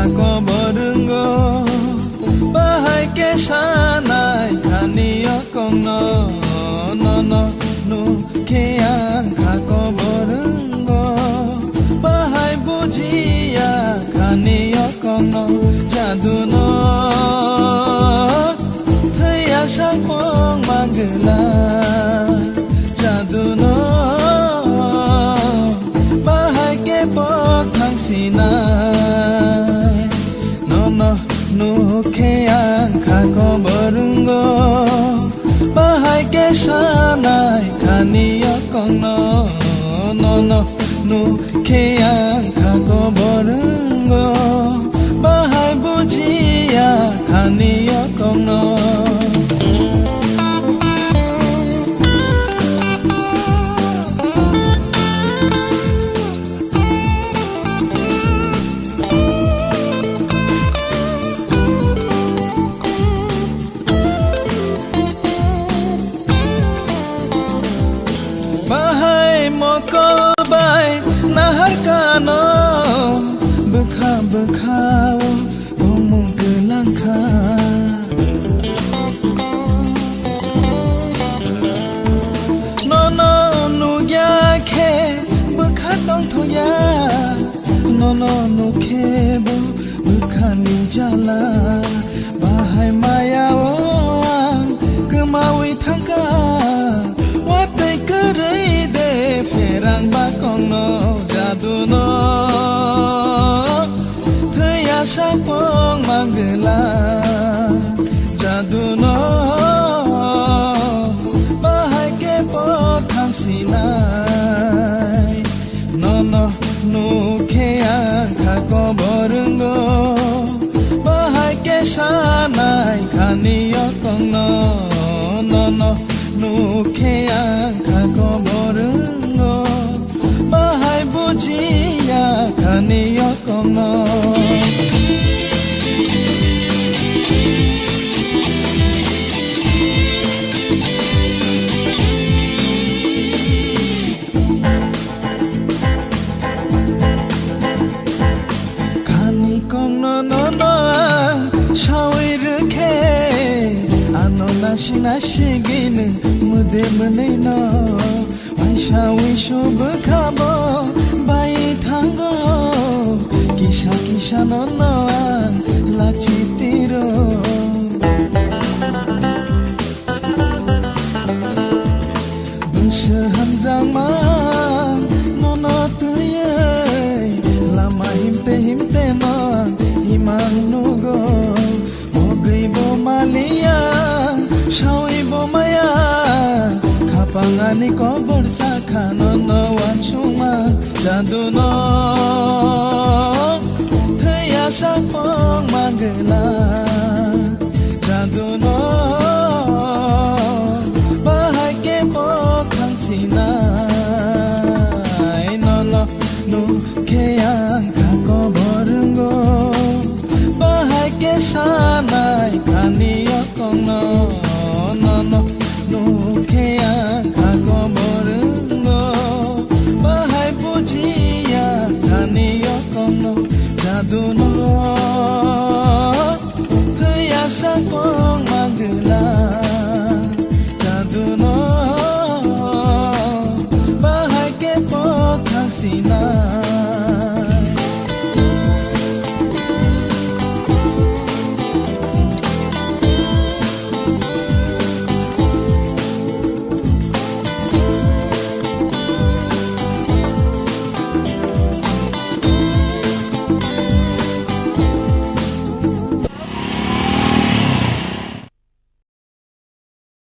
kako borungo bahai ke sanai kaniyo kono no nu keang kako borungo bahai bujia kaniyo kono jaduno thaya sakong manggela jaduno bahai ke pok thang sinai no nu keang kako borungo bahai ke sanai kaniyo kono no nu keang kako borungo bahai bujia kaniyo kono moko bai nahar kano bekha umum kelangka no nu ya ke bekha tong thoya no nu ke bu bekha ni jala bahai maya wang kemawi thangka watai kerai ferang bakong no jadu no thaya sapong manggela jadu no bahai ke pothang sinai no nu keang kako borungo bahai ke sanai kaniyo kong no nu keang kako borungo bahai bujia kaniyo kono kani kono no shawi rukhe ano nashi gine mude menai no shawi shub khabo bai thango kisha no lachi tiro busha hamjang ma no tuye lama himte ma himang nugo mogai bo malia shawi bo maya khapangani ko borsa khano no wachuma jadu no thaya sapong manggela jadu no bahai ke pokhang sinai no nu keang kako borungo bahai ke sanai kaniyo kono